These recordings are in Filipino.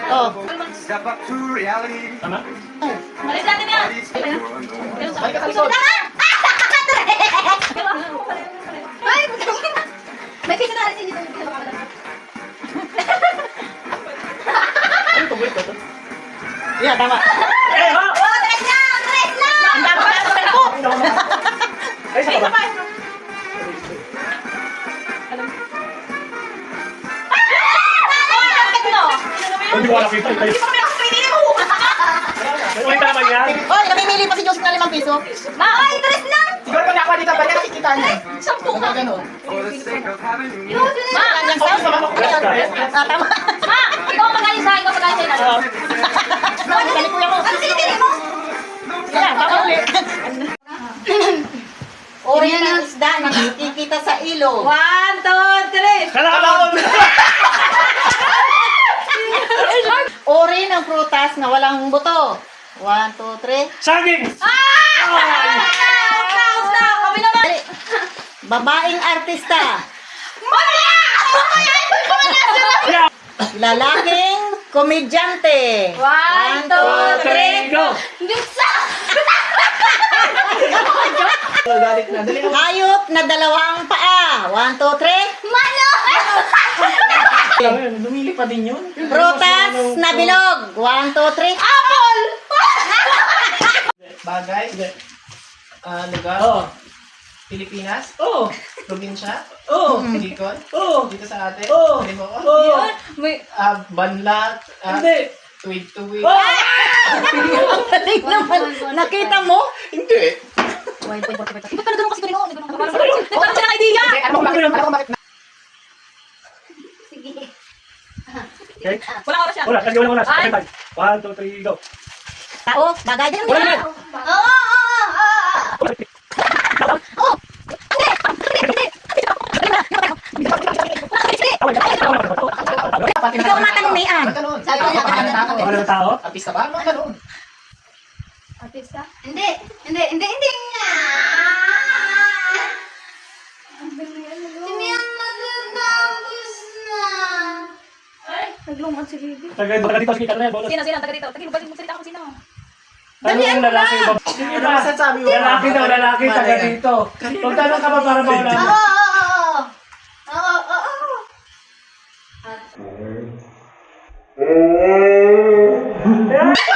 Oh. Step up to reality. Tama? Malis natin yan! Balik ka sa likod. Ay! May pisa na rin dito. Ano itong wait ito? Yeah, tama. Eh, ha? Oh, tres lang! Tres lang! Ang tama na ako. Ay, sa baba. Hindi ko nakita. Hindi pa kami ako pinili mo! Ulit naman yan. Hoy, namimili pa si Joseph na 5 piso. Ay, tres lang! Siguro pag nakuha dito, balik nakikita niya. Sampu ka! Ganun. For the sake of having you. Yun, yun na! Yung sound, sama ko kayo. Tama. Ma! Ikaw ang magaling sa akin, ikaw ang magaling sa akin. Balik ko ako. Ano sinitili mo? Yeah, tama ulit. Uri ng isda na nakikita sa ilog. 1, 2, 3! Kalaban! Uri ng prutas na walang buto. 1, 2, 3. Saging! Stop! Kami naman! Dali. Babaeng artista. Yeah! Lalaking komedyante. 1, 2, 3! Go! Diyoksa! Hayop na dalawang paa. 1, 2, 3. Malo! Lumili pa din yun. Prutas na bilog. 1, 2, 3. Apple! Bagay, lugar, Oo. Pilipinas, Oo. probinsya, Oo. Bicol, Oo. dito sa atin, Oo. Libo, Oo. May... Banlat, Hindi. tuwid-tuwid. Galing naman. Nakita mo? Hindi. Ba't pala ganun kasi ganun ako? Parang siya ng idea! Ano kung bakit? Sige. Okay? Walang oras yan. Wala. Kasi wala oras. Ay. 1, 2, 3, go. Tao, bagay din. Wala naman. Oo! Ikaw matanong ni Ann. Ganun. Sabi ko lang, Wala na tao? Artista ba? Mga ganun. Artista? Hindi! Hindi! Hindi yan matatapos na. Naglumad si Bibi. Taga dito, sige, na yan. Bonus. Sino? Taga dito. Taga dito. Magsalita ako sino. Tanong yung lalaki. Ano masasabi mo? Lalaki daw, lalaki, taga dito. Magtanong ka ba para mawala? Oo.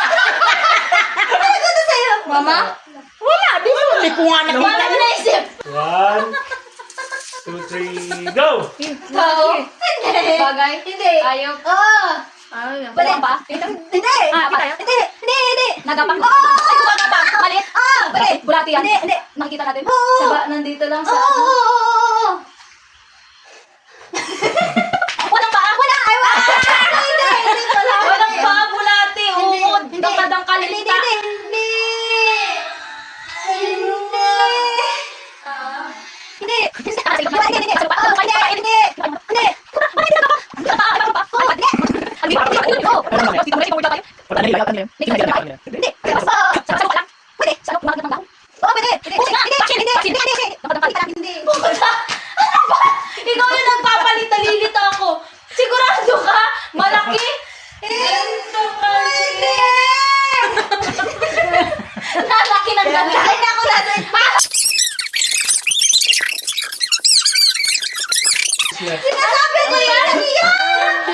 Ano gusto sa'yo? Mama? Wala, di mo. Di ko nga Paano nakita. mo naisip? 1, 2, 3, go! Tao? Hindi. Bagay? Hindi. Ayok? Oo. Bali pa? Hindi. Hindi. Nagapang? Oo. Ay, kung nagapang. Malit? Oo. Bali. Bulati yan? Hindi. Makikita natin? Oo. Saba, nandito lang sa... Oo. Walang paa? Wala. Ay, wala. Hindi. Walang paa, bulati. Uod. Dangkadang kalita. Hindi. Ikaw yung nagpapalit-lilit ako. Sigurado ka? Malaki? Hindi. Lalaki ng gabi. Ay, naku, natin. Sinasabi ko yan! Yan!